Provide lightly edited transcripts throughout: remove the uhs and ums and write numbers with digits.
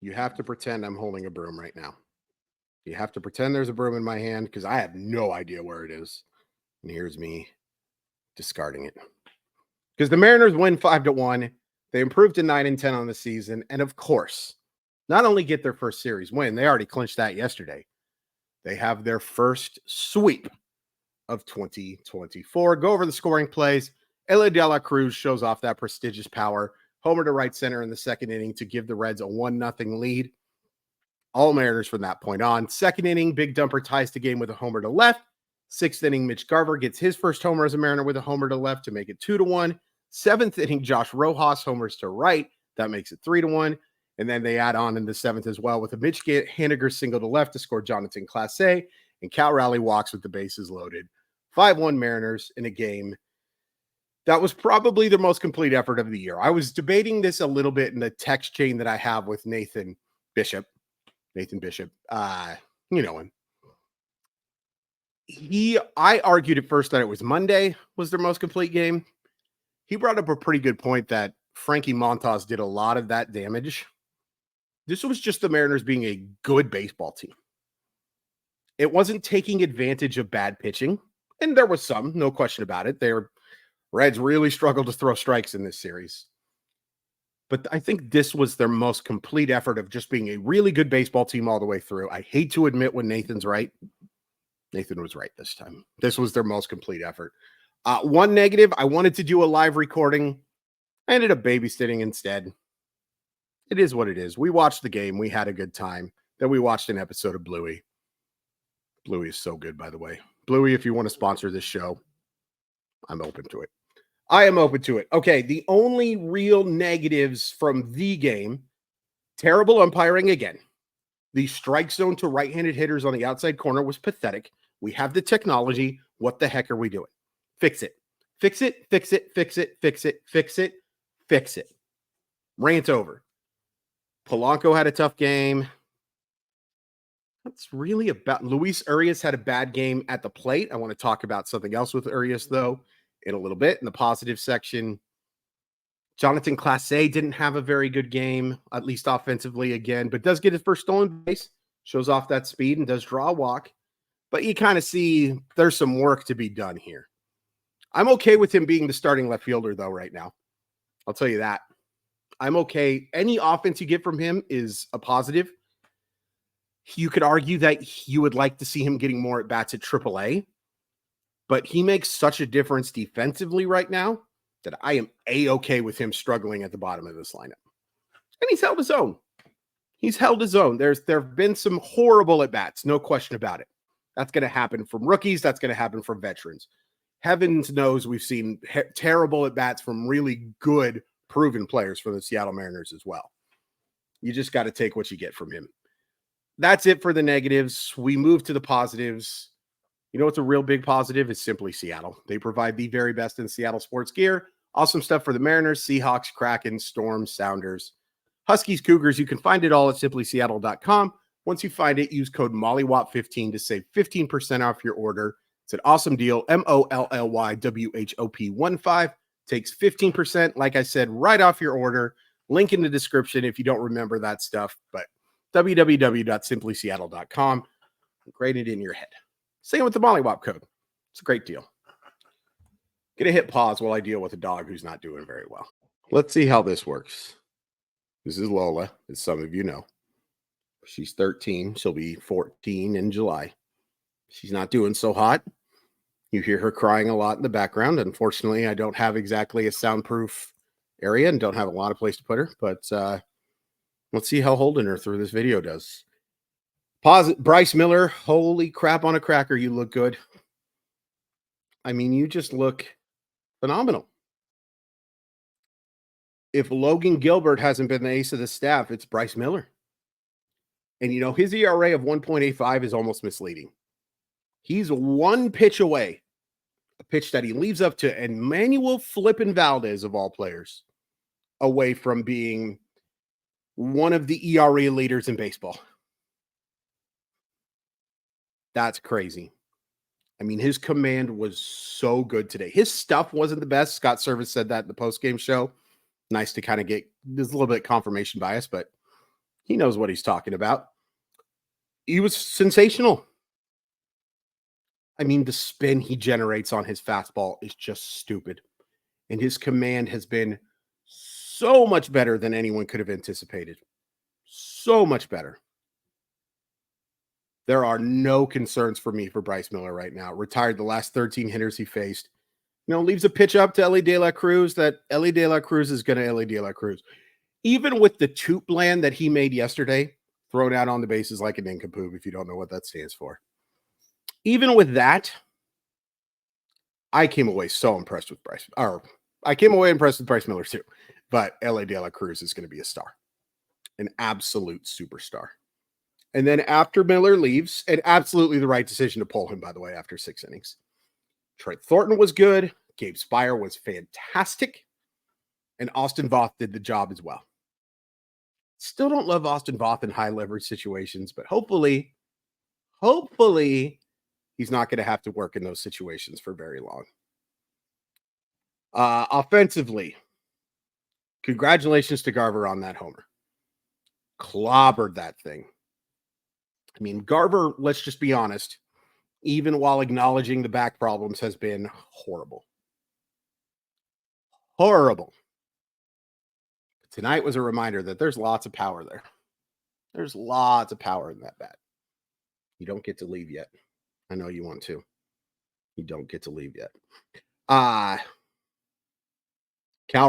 You have to pretend I'm holding a broom right now. You have to pretend there's a broom in my hand because I have no idea where it is. And here's me discarding it. Because the Mariners win 5-1. They improved to 9-10 on the season. And of course, not only get their first series win, they already clinched that yesterday. They have their first sweep of 2024. Go over the scoring plays. Elia De La Cruz shows off that prestigious power. Homer to right center in the second inning to give the Reds a 1-0 lead. All Mariners from that point on. Second inning, Big Dumper ties the game with a homer to left. Sixth inning, Mitch Garver gets his first homer as a Mariner with a homer to left to make it 2-1. Seventh inning, Josh Rojas homers to right. That makes it 3-1. And then they add on in the seventh as well with a Mitch Haniger single to left to score Jonathan Clase. And Cal Raleigh walks with the bases loaded. 5-1 Mariners in a game that was probably the most complete effort of the year. I was debating this a little bit in the text chain that I have with Nathan Bishop. You know him. I argued at first that it was Monday was their most complete game. He brought up a pretty good point that Frankie Montas did a lot of that damage. This was just the Mariners being a good baseball team. It wasn't taking advantage of bad pitching, and there was some, no question about it. Their Reds really struggled to throw strikes in this series. But I think this was their most complete effort of just being a really good baseball team all the way through. I hate to admit when Nathan's right. Nathan was right this time. This was their most complete effort. One negative, I wanted to do a live recording. I ended up babysitting instead. It is what it is. We watched the game. We had a good time. Then we watched an episode of Bluey. Bluey is so good, by the way. Bluey, if you want to sponsor this show, I'm open to it. I am open to it. Okay, the only real negatives from the game, terrible umpiring again. The strike zone to right-handed hitters on the outside corner was pathetic. We have the technology. What the heck are we doing? Fix it. Fix it, fix it, fix it, fix it, fix it, fix it. Rant over. Polanco had a tough game. That's really about Luis Urias had a bad game at the plate. I want to talk about something else with Urias, though, in a little bit in the positive section. Jonathan Clase didn't have a very good game, at least offensively again, but does get his first stolen base, shows off that speed and does draw a walk. But you kind of see there's some work to be done here. I'm okay with him being the starting left fielder, though, right now. I'll tell you that. I'm okay. Any offense you get from him is a positive. You could argue that you would like to see him getting more at-bats at AAA, but he makes such a difference defensively right now that I am A-okay with him struggling at the bottom of this lineup. And he's held his own. He's held his own. There have been some horrible at-bats, no question about it. That's going to happen from rookies. That's going to happen from veterans. Heavens knows we've seen terrible at-bats from really good, proven players for the Seattle Mariners as well. You just got to take what you get from him. That's it for the negatives. We move to the positives. You know what's a real big positive? Is Simply Seattle. They provide the very best in Seattle sports gear. Awesome stuff for the Mariners, Seahawks, Kraken, Storms, Sounders, Huskies, Cougars. You can find it all at simplyseattle.com. Once you find it, use code MOLLYWOP15 to save 15% off your order. It's an awesome deal. MOLLYWHOP15 takes 15%, like I said, right off your order. Link in the description if you don't remember that stuff, but www.simplyseattle.com. Grade it in your head. Same with the Mollywop code. It's a great deal. Gonna hit pause while I deal with a dog who's not doing very well. Let's see how this works. This is Lola, as some of you know. She's 13. She'll be 14 in July. She's not doing so hot. You hear her crying a lot in the background. Unfortunately, I don't have exactly a soundproof area and don't have a lot of place to put her, but let's see how holding her through this video does. Pause. Bryce Miller, holy crap on a cracker, you look good. I mean, you just look phenomenal. If Logan Gilbert hasn't been the ace of the staff, it's Bryce Miller. And, you know, his ERA of 1.85 is almost misleading. He's one pitch away, a pitch that he leaves up to Emmanuel Flippin' Valdez, of all players, away from being one of the ERA leaders in baseball. That's crazy. I mean, his command was so good today. His stuff wasn't the best. Scott Service said that in the postgame show. Nice to kind of get, there's a little bit of confirmation bias, but He knows what he's talking about. He was sensational. I mean, the spin he generates on his fastball is just stupid. And his command has been so much better than anyone could have anticipated. So much better. There are no concerns for me for Bryce Miller right now. Retired the last 13 hitters he faced. Leaves a pitch up to Ellie De La Cruz that Ellie De La Cruz is going to Ellie De La Cruz. Even with the toot land that he made yesterday, thrown out on the bases like a nincompoop, if you don't know what that stands for. Even with that, I came away so impressed with Bryce. Or I came away impressed with Bryce Miller too. But Ellie De La Cruz is going to be a star. An absolute superstar. And then after Miller leaves, and absolutely the right decision to pull him, by the way, after 6 innings. Trent Thornton was good. Gabe Spire was fantastic. And Austin Voth did the job as well. Still don't love Austin Voth in high leverage situations, but hopefully he's not going to have to work in those situations for very long. Offensively, congratulations to Garver on that homer. Clobbered that thing. I mean, Garver, let's just be honest, even while acknowledging the back problems, has been horrible. Horrible. Tonight was a reminder that there's lots of power there. There's lots of power in that bat. You don't get to leave yet. I know you want to. You don't get to leave yet. Cal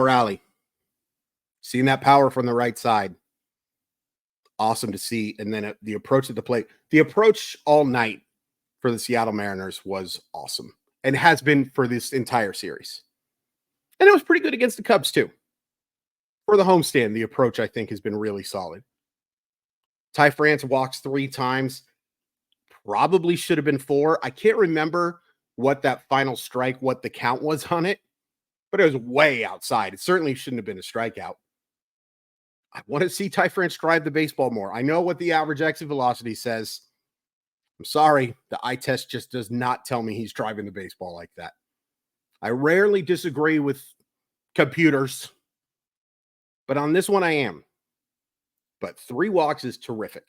Raleigh. Seeing that power from the right side. Awesome to see. And then the approach at the plate. The approach all night for the Seattle Mariners was awesome. And has been for this entire series. And it was pretty good against the Cubs too. For the homestand, the approach, I think, has been really solid. Ty France walks 3 times. Probably should have been 4. I can't remember what that final strike, what the count was on it, but it was way outside. It certainly shouldn't have been a strikeout. I want to see Ty France drive the baseball more. I know what the average exit velocity says. I'm sorry. The eye test just does not tell me he's driving the baseball like that. I rarely disagree with computers, but on this one I am. But 3 walks is terrific.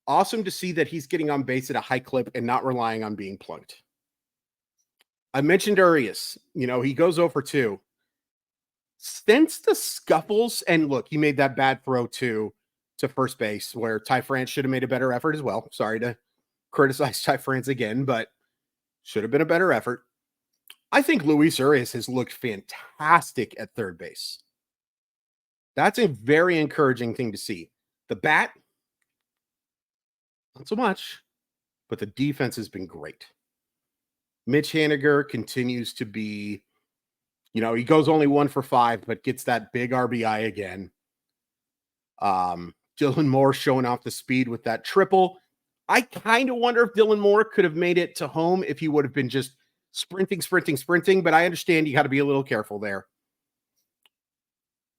Awesome to see that he's getting on base at a high clip and not relying on being plunked. I mentioned Urias. He goes 0 for 2. Since the scuffles, and look, he made that bad throw to first base where Ty France should have made a better effort as well. Sorry to criticize Ty France again, but should have been a better effort. I think Luis Urias has looked fantastic at third base. That's a very encouraging thing to see. The bat, not so much, but the defense has been great. Mitch Haniger continues to be, he goes only 1 for 5, but gets that big RBI again. Dylan Moore showing off the speed with that triple. I kind of wonder if Dylan Moore could have made it to home if he would have been just sprinting, but I understand you got to be a little careful there.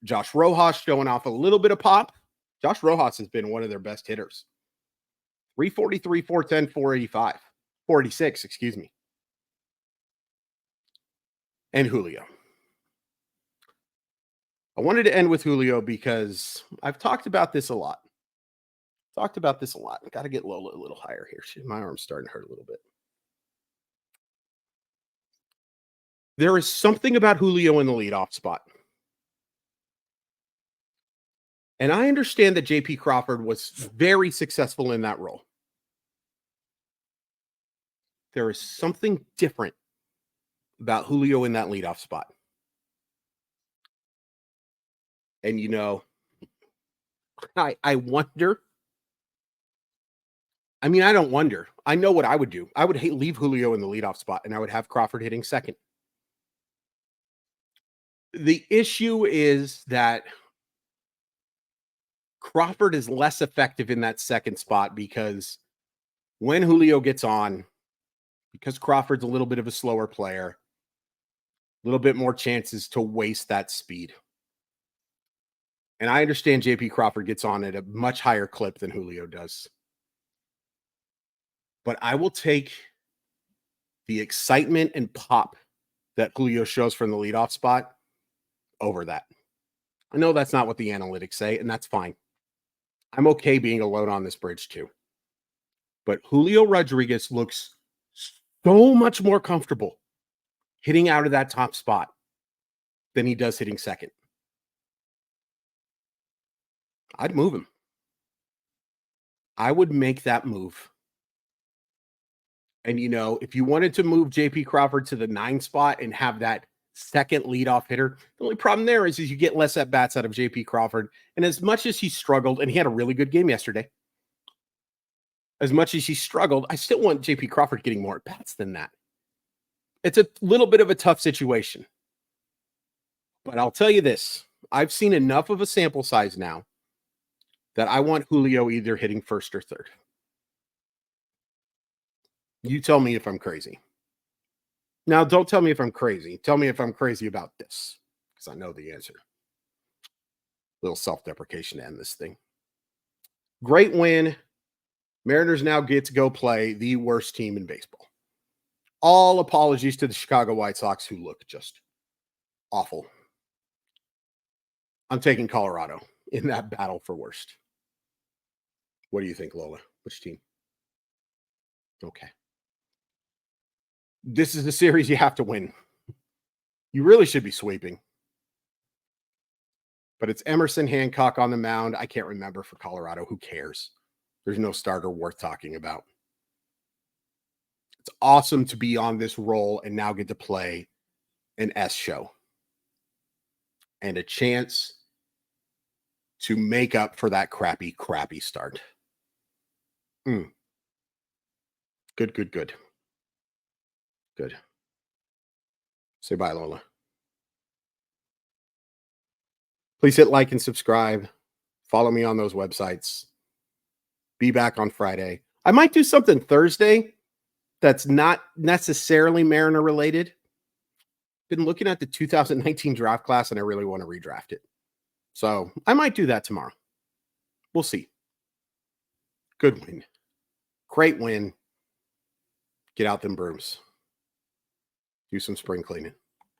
Josh Rojas showing off a little bit of pop. Josh Rojas has been one of their best hitters. 343, 410, 485. 486, excuse me. And Julio. I wanted to end with Julio because I've talked about this a lot. I got to get Lola a little higher here. My arm's starting to hurt a little bit. There is something about Julio in the leadoff spot. And I understand that J.P. Crawford was very successful in that role. There is something different about Julio in that leadoff spot. And, I wonder. I mean, I don't wonder. I know what I would do. I would leave Julio in the leadoff spot, and I would have Crawford hitting second. The issue is that Crawford is less effective in that second spot because when Julio gets on, because Crawford's a little bit of a slower player, a little bit more chances to waste that speed. And I understand J.P. Crawford gets on at a much higher clip than Julio does. But I will take the excitement and pop that Julio shows from the leadoff spot over that. I know that's not what the analytics say, and that's fine. I'm okay being alone on this bridge too. But Julio Rodriguez looks so much more comfortable hitting out of that top spot than he does hitting second. I'd move him. I would make that move. And, if you wanted to move JP Crawford to the 9 spot and have that second leadoff hitter, the only problem there is you get less at bats out of JP Crawford. And as much as he struggled, and he had a really good game yesterday, as much as he struggled, I still want JP Crawford getting more at bats than that. It's a little bit of a tough situation. But I'll tell you this, I've seen enough of a sample size now that I want Julio either hitting first or third. You tell me if I'm crazy. Now, don't tell me if I'm crazy. Tell me if I'm crazy about this, because I know the answer. Little self-deprecation to end this thing. Great win. Mariners now get to go play the worst team in baseball. All apologies to the Chicago White Sox, who look just awful. I'm taking Colorado in that battle for worst. What do you think, Lola? Which team? Okay. This is the series you have to win. You really should be sweeping. But it's Emerson Hancock on the mound. I can't remember for Colorado. Who cares? There's no starter worth talking about. It's awesome to be on this roll and now get to play an S show and a chance to make up for that crappy start. Good. Good. Say bye, Lola. Please hit like and subscribe. Follow me on those websites. Be back on Friday. I might do something Thursday that's not necessarily Mariner related. Been looking at the 2019 draft class and I really want to redraft it. So I might do that tomorrow. We'll see. Good win. Great win. Get out them brooms. Do some spring cleaning.